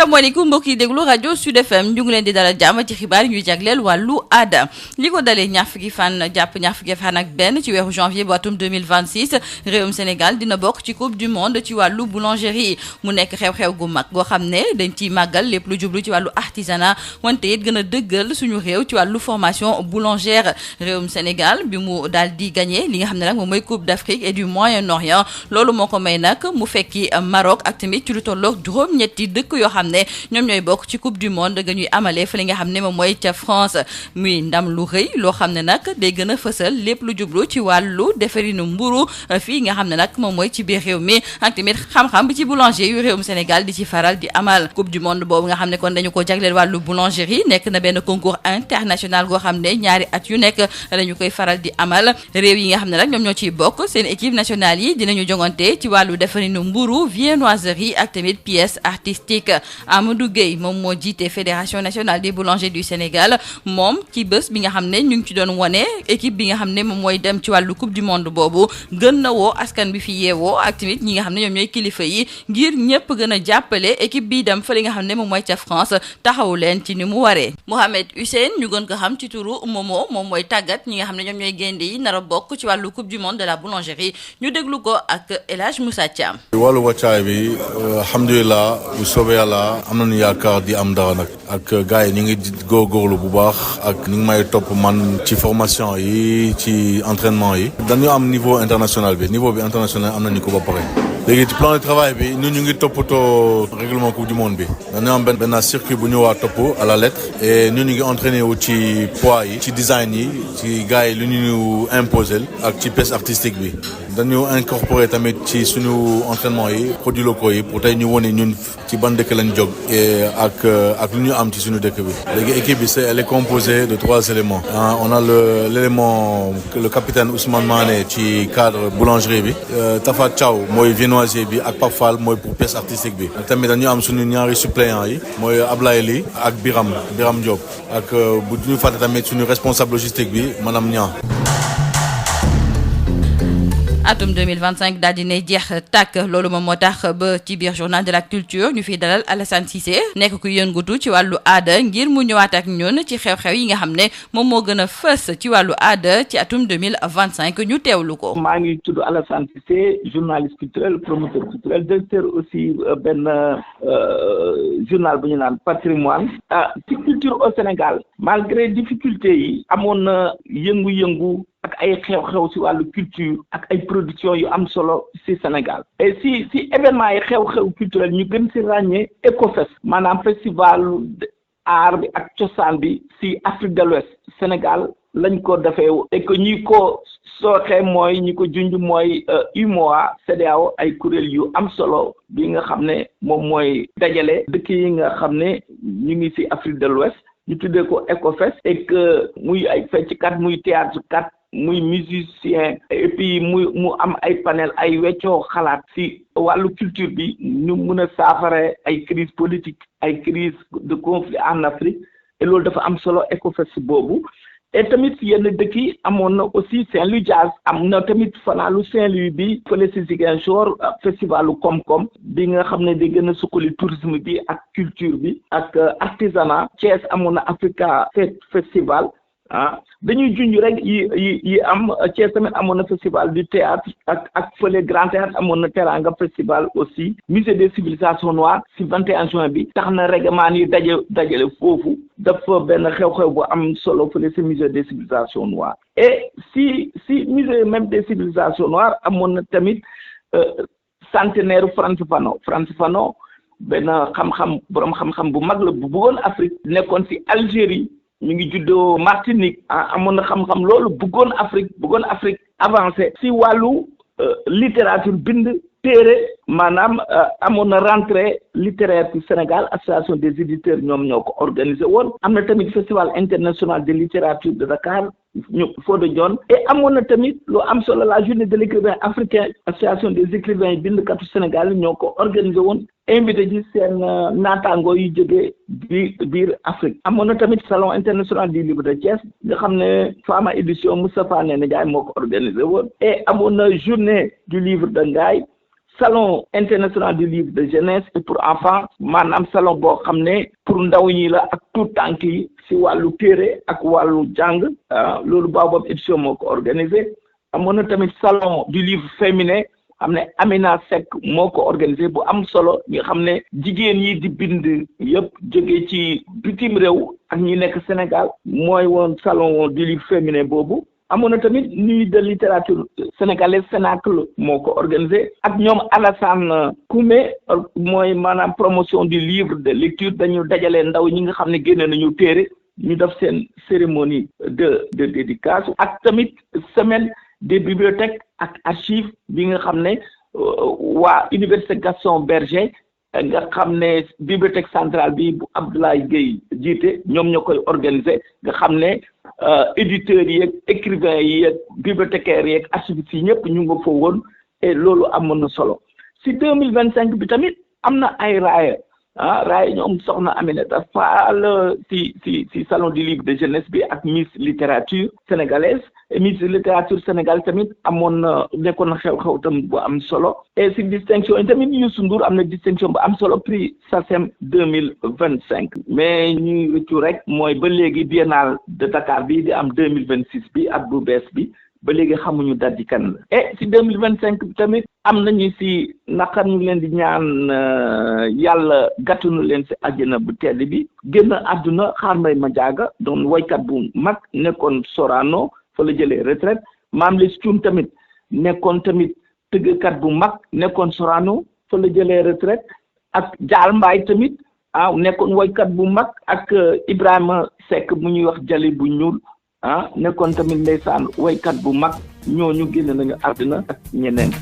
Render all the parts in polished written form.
asalaamaaleykum mbokk yi déglu rajo Sud FM ñu ngi leen di dalal jàmm ci xibaar yi ñuy jagleel wàllu aada li ko dalee ñaar fukki fan jàpp ñaar fukki fan ak benn ci weeru janvier bu atum 2026 réewum Sénégal dina bokk ci coupe du monde ci wàllu boulangerie mu nekk xew-xew gu mag goo xam ne dañ ciy màggal lépp lu jublu ci wàllu artisanat wante it gën a dëggal suñu réew ci wàllu formation boulangère réewum Sénégal bi mu daal di gagné li nga xam ne nag moom mooy coupe d'Afrique et du Moyen-Orient loolu moo ko may nag mu fekki Maroc ak tamit ci lu tolloog juróom-ñetti dëkk yoo xam ne ñoom ñooy bokk ci coupe du monde ga ñuy amalee fa li nga xam ne moom mooy ca France muy ndam lu rëy loo xam ne nag day gën a fësal lépp lu jublu ci wàllu defarinu mburu fii nga xam ne nag moom mooy ci biir réew mi ak tamit xam-xam bi ci boulanger yu réewum Sénégal di ci faral di amal coupe du monde boobu nga xam ne kon dañu ko jagleel wàllu boulangerie nekk na benn concours international goo xam ne ñaari at yu nekk dañu koy faral di amal réew yi nga xam ne nag ñoom ñoo ciy bokk seen équipe nationale yi dinañu jongante ci wàllu defarinu mburu viennoiserie ak tamit pièces artistiques Amadou Gueye moom moo jiite fédération nationale des boulangers du Sénégal moom ci bés bi nga xam ne ñu ngi ci doon wane équipe bi nga xam ne moom mooy dem ci wàllu coupe du monde boobu gën na woo askan bi fi yeewoo ak tamit ñi nga xam ne ñoom ñooy kilifa yi ngir ñëpp gën a jàppale équipe bi dem fa li nga xam ne moom mooy ca France taxawu leen ci ni mu waree. Mohamed Hussein ñu gën ko xam ci turu Momo moom mooy tàggat ñi nga xam ne ñoom ñooy gaynde yi nar a bokk ci wàllu coupe du monde de la boulangerie ñu déglu ko ak El Hadj Moussa Thiam. wàllu wàccaay bi alhamdulilah bu soobee yàlla am nañu yaakaar di am dara nag ak gars yi ñu ngi góorgóorlu bu baax ak ñu ngi may topp man ci formation yi ci entraînement yi dañu am niveau international bi international am nañu ko ba pare léegi ci plan de travail bi ñun ñu ngi toppatoo règlement coupe du monde bi dañu am benn circuit bu ñu waa topp à la lettre et ñun ñu ngi entraîné wu ci poids yi ci design yi ci gars yi lu ñu imposé ak ci pièce artistique bi dañu incorporé tamit ci suñu entraînement yi produits locaux yi pour tey ñu wone ñun ci ban dëkk lañ jóg ak lu ñu am ci suñu dëkk bi léegi équipe bi elle est composée de 3 éléments on a l'élément le capitaine Ousmane Mané ci cadre boulangerie bi Tafa Thiaw mooy viennoisier bi ak Pape Fall mooy pour pièce artistique bi tamit dañu am suñu ñaari suppléants yi mooy Ablaye Ly ak Biram Diop ak bu ñu fàtte tamit suñu responsable logistique bi madame Niang. atum 2025 daal di ne jeex tàkk loolu moom moo tax ba ci biir journal de la culture ñu fiy dalal Alassane Cissé nekk ku yëngutu ci wàllu aada ngir mu ñëwaat ak ñun ci xew-xew yi nga xam ne moom moo gën a fës ci wàllu aada ci atum 2025 ñu teewlu ko. maa ngi tudd Alassane Cissé journaliste culturel promoteur culturel directeur aussi benn journal bu ñu naan patrimoine ci culture au Sénégal malgré difficulté yi amoon na yëngu-yëngu ak ay xew-xew ci wàllu culture ak ay production yu am solo ci Sénégal et si événement yi xew-xew culturel ñu gën ci ràññee Ecofest maanaam festival art bi ak cosaan bi ci Afrique de l'Ouest Sénégal lañ ko defee et que ñi ko sooxee mooy ñi ko junj mooy UMOA CEDEAO ay kuréel yu am solo bi nga xam ne moom mooy dajale dëkk yi nga xam ne ñu ngi ci Afrique de l'Ouest ñu tuddee ko Ecofest et que muy ay fecckat muy théâtre kat muy musicien et puis mu am ay panel ay weccoo xalaat ci wàllu culture bi ñu mun a saafara ay crise politique ay crise de conflit en Afrique et loolu dafa am solo Ecofest boobu et tamit yenn dëkk yi amoon na aussi Saint-Louis Jazz am na tamit fanaalu Saint-Louis bi fële ci Ziguinchor festivalu koom-koom bi nga xam ne di gën a suqali tourisme bi ak culture bi ak artisanat Thiès amoon na Africa Festival dañuy junj rek yi am Thiès tamit amoon na festival du théâtre ak fële Grand Théâtre amoon na Teranga festival aussi musée des civilisations noires ci 21 juin bi tax na règlement yi dajale foofu dafa benn xew-xew bu am solo fële ci musée des civilisations noires et si musée même des civilisations noires amoon na tamit centenaire Frantz Fanon benn borom xam-xam bu mag la bu bëggoon Afrique nekkoon ci Algérie ñu ngi juddoo Martinique amoon na xam-xam loolu bëggoon Afrique avancé ci wàllu littérature bind téere maanaam amoon na rentrée littéraire ci Sénégal association des éditeurs ñoom ñoo ko organisé woon am na tamit festival international de littérature de Dakar ñu Fodé Dione et amoon na tamit lu am solo la journée de l'écrivain africain association des écrivains yi bindkatu Sénégal ñoo ko organisé woon invité ci seen naataango yu jógee biir Afrique amoon na tamit salon international du livre de Thiès nga xam ne Fama édition Moustapha Néné Ndiaye moo ko organisé woon et amoon na journée du livre de Ngaye salon international du livre de jeunesse et pour enfants maanaam salon boo xam ne pour ndaw ñi la ak tout tànk yi si wàllu téere ak wàllu jàng loolu Baobab édition moo ko organisé. amoon na tamit salon du livre féminin xam ne Amina Seck moo ko organisé bu am solo nga xam ne jigéen yi di bind yëpp jóge ci bitim réew ak ñi nekk Sénégal mooy woon salon du livre féminin boobu. amoon na tamit nuit de littérature sénégalaise Cénacle moo ko organisé ak ñoom Alassane Koumé mooy maanaam promotion du livre de lecture dañu dajale ndaw ñi nga xam ne génne nañu téere ñu def seen cérémonie de dédicace ak tamit semaine des bibliothèques ak archives bi nga xam ne waa Université Gaston Berger nga xam ne bibliothèque centrale bi bu Abdoulaye Gueye jiite ñoom ñoo koy organiser nga xam ne éditeurs yi ak écrivains yi ak bibliothécaires yi ak archivistes yi ñëpp ñu nga fa woon et loolu amoon na solo si 2025 bi tamit am na ay raaya raaya ñoom soxna Aminata Fall si salon du livre de jeunesse bi ak Miss littérature sénégalaise Miss littérature Sénégal tamit amoon na nekkoon na xew-xew tam bu am solo et si distinction yi tamit Youssou Ndour am na distinction bu am solo prix SACEM 2025 mais ñuy rëccu rek mooy ba léegi biennale de Dakar bi di am 2026 bi at bu bees bi ba léegi xamuñu date di kan la et si 2025 bi tamit am nañu si naqar ñu leen di ñaan yàlla gàttanu leen si àjjana bu tedd bi génn àdduna Xaar Mbay Madiaga doon woykat bu mag nekkoon Sorano fa la jëlee retraite Mame Less Thioune tamit nekkoon tamit tëggkat bu mag nekkoon Sorano fa la jëlee retraite ak Jaal Mbaay tamit nekkoon woykat bu mag ak Ibrahima Seck mu ñuy wax Jali bu ñuul nekkoon tamit ndeysaan woykat bu mag ñooñu génn nañu àdduna ak ñeneen.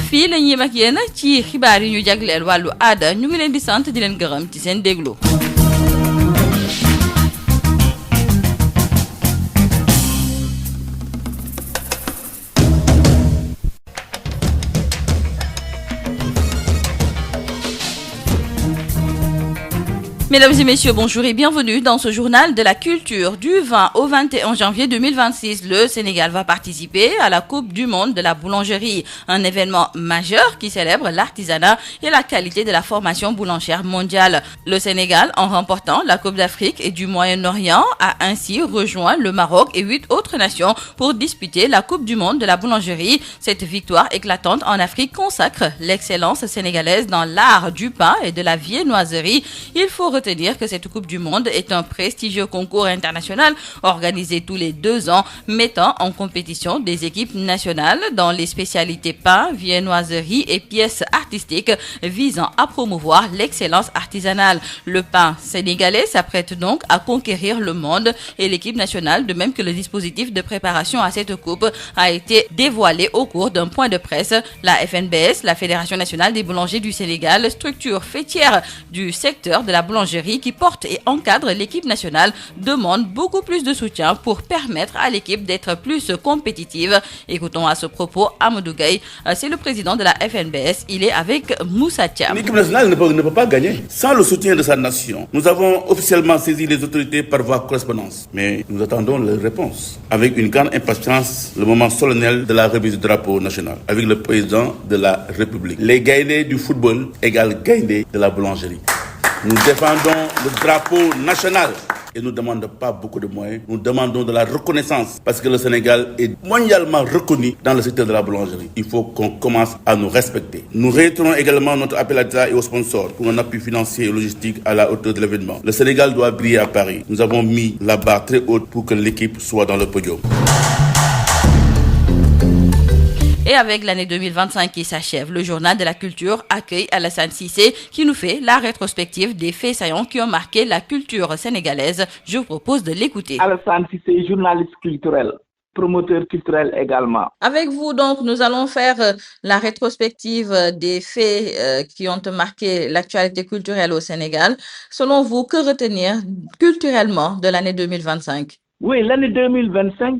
fii la ñuy yem ak yéen ci xibaar yi ñu jagleel wàllu aada ñu ngi leen di sant di leen gërëm ci seen déglu. Mesdames et messieurs, bonjour et bienvenue dans ce journal de la culture. Du 20 au 21 janvier 2026, le Sénégal va participer à la Coupe du monde de la boulangerie, un événement majeur qui célèbre l'artisanat et la qualité de la formation boulangère mondiale. Le Sénégal, en remportant la Coupe d'Afrique et du Moyen-Orient, a ainsi rejoint le Maroc et 8 autres nations pour disputer la Coupe du monde de la boulangerie. Cette victoire éclatante en Afrique consacre l'excellence sénégalaise dans l'art du pain et de la viennoiserie. Il faut retenir que cette Coupe du Monde est un prestigieux concours international organisé tous les 2 ans, mettant en compétition des équipes nationales dans les spécialités pain, viennoiserie et pièces artistiques visant à promouvoir l'excellence artisanale. Le pain sénégalais s'apprête donc à conquérir le monde et l'équipe nationale, de même que le dispositif de préparation à cette coupe, a été dévoilé au cours d'un point de presse. La FNBS, la Fédération nationale des boulangers du Sénégal, structure faîtière du secteur de la boulangerie qui porte et encadre l'équipe nationale, demande beaucoup plus de soutien pour permettre à l'équipe d'être plus compétitive. Écoutons à ce propos Amadou Gaye, c'est le président de la FNBS. Il est avec Moussa Thiam. L'équipe nationale ne peut pas gagner sans le soutien de sa nation. Nous avons officiellement saisi les autorités par voie correspondance, mais nous attendons leur réponse. Avec une grande impatience, le moment solennel de la remise du drapeau national avec le président de la République. Les gaynés du football égale gaynés de la boulangerie. Nous défendons le drapeau national et nous ne demandons pas beaucoup de moyens. Nous demandons de la reconnaissance parce que le Sénégal est mondialement reconnu dans le secteur de la boulangerie. Il faut qu'on commence à nous respecter. Nous réitérons également notre appel à l'État et aux sponsors pour un appui financier et logistique à la hauteur de l'événement. Le Sénégal doit briller à Paris. Nous avons mis la barre très haute pour que l'équipe soit dans le podium. Et avec l'année 2025 qui s'achève, le journal de la culture accueille Alassane Cissé qui nous fait la rétrospective des faits saillants qui ont marqué la culture sénégalaise. Je vous propose de l'écouter. Alassane Cissé, journaliste culturel, promoteur culturel également. Avec vous, donc, nous allons faire la rétrospective des faits qui ont marqué l'actualité culturelle au Sénégal. Selon vous, que retenir culturellement de l'année 2025? Oui, l'année 2025,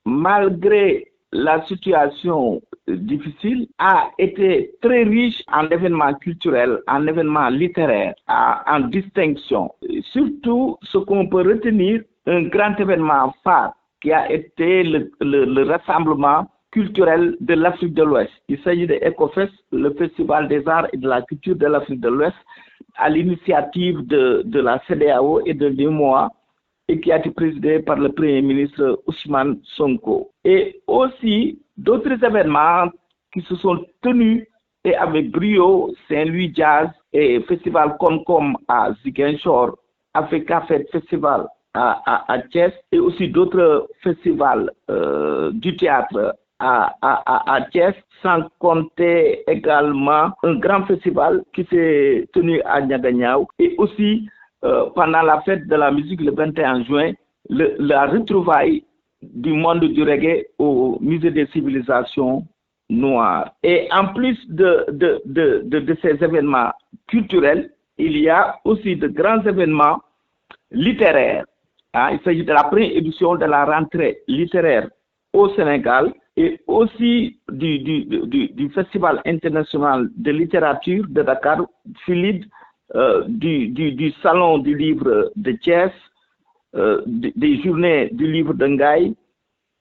malgré la situation difficile, a été très riche en événements culturels, en événements littéraires, en distinctions. Surtout, ce qu'on peut retenir, un grand événement phare qui a été le rassemblement culturel de l'Afrique de l'Ouest. Il s'agit de EcoFest, le Festival des arts et de la culture de l'Afrique de l'Ouest, à l'initiative de la CEDEAO et de l'UEMOA, et qui a été présidé par le Premier ministre Ousmane Sonko. Et aussi d'autres événements qui se sont tenus et avec brio, Saint-Louis Jazz et Festival Comcom à Ziguinchor, Africa Fête Festival à Thiès, et aussi d'autres festivals du théâtre à Thiès, sans compter également un grand festival qui s'est tenu à Niaganiao, et aussi pendant la fête de la musique le 21 juin, la retrouvaille du monde du reggae au Musée des civilisations noires. Et en plus de ces événements culturels, il y a aussi de grands événements littéraires. Il s'agit de la première édition de la rentrée littéraire au Sénégal et aussi du Festival international de littérature de Dakar, FILID, du Salon du livre de Thiès, des Journées du livre de Ngaï,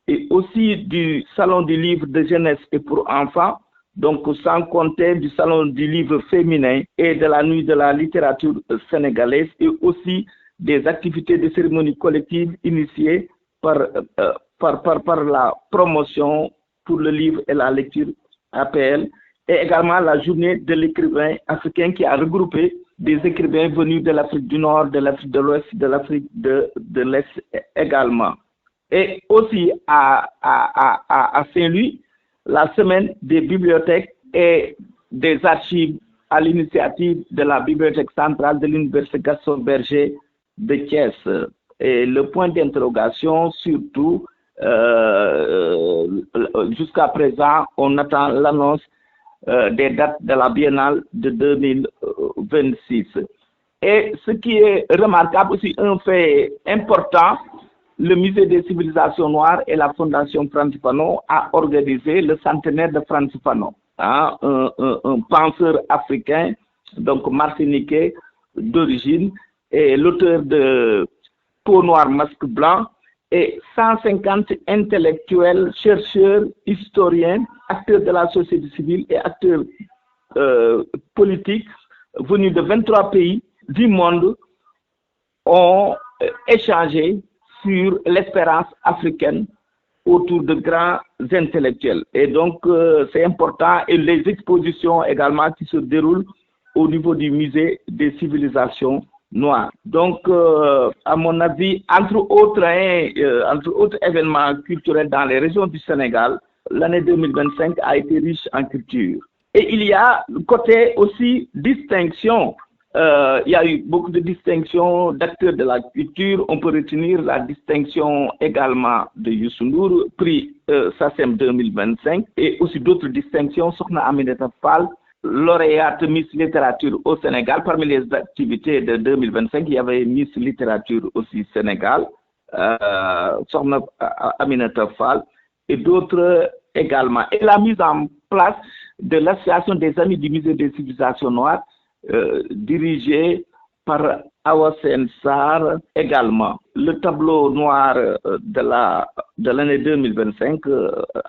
et aussi du Salon du livre de jeunesse et pour enfants, donc sans compter du Salon du livre féminin et de la Nuit de la littérature sénégalaise, et aussi des activités de cérémonie collective initiées par la promotion pour le livre et la lecture APL, et également la journée de l'écrivain africain qui a regroupé des écrivains venus de l'Afrique du Nord, de l'Afrique de l'Ouest, de l'Afrique de l'Est également. Et aussi à Saint-Louis, la semaine des bibliothèques et des archives à l'initiative de la bibliothèque centrale de l'Université Gaston Berger de Thiès. Et le point d'interrogation, surtout, jusqu'à présent, on attend l'annonce des dates de la Biennale de 2026. Et ce qui est remarquable aussi, un fait important, le Musée des civilisations noires et la Fondation Frantz Fanon a organisé le centenaire de Frantz Fanon, un penseur africain, donc martiniquais d'origine, et l'auteur de Peau noire, masque blanc, et 150 intellectuels, chercheurs, historiens, acteurs de la société civile et acteurs politiques venus de 23 pays du monde ont échangé sur l'espérance africaine autour de grands intellectuels. Et donc, c'est important, et les expositions également qui se déroulent au niveau du Musée des civilisations noires. Donc, à mon avis, entre autres événements culturels dans les régions du Sénégal, l'année 2025 a été riche en culture. Et il y a le côté aussi distinction. Il y a eu beaucoup de distinctions d'acteurs de la culture. On peut retenir la distinction également de Youssou Ndour, prix SACEM 2025, et aussi d'autres distinctions. Sokhna Aminata Fall, lauréate Miss Littérature au Sénégal. Parmi les activités de 2025, il y avait Miss Littérature aussi Sénégal, Sokhna Aminata Fall, et d'autres également. Et la mise en place de l'association des Amis du Musée des civilisations noires, dirigé par Awa Sen Sarr également. Le tableau noir de l'année 2025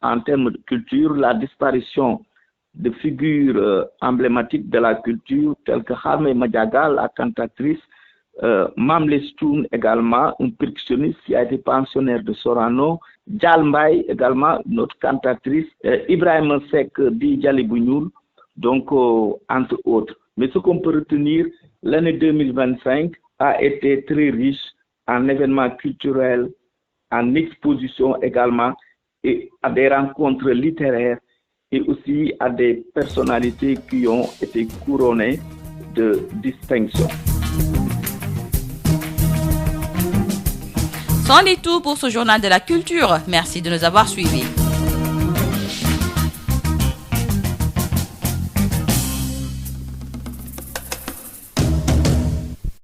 en termes de culture, la disparition de figures emblématiques de la culture telles que Hamé Madiaga, la cantatrice, Mamle Stoun également, un percussionniste qui a été pensionnaire de Sorano, Djal Mbaye également, notre cantatrice, Ibrahim Seck di Djali Bougnoul, donc entre autres. Mais ce qu'on peut retenir, l'année 2025 a été très riche en événements culturels, en expositions également, et à des rencontres littéraires, et aussi à des personnalités qui ont été couronnées de distinctions. C'en est tout pour ce journal de la culture. Merci de nous avoir suivis.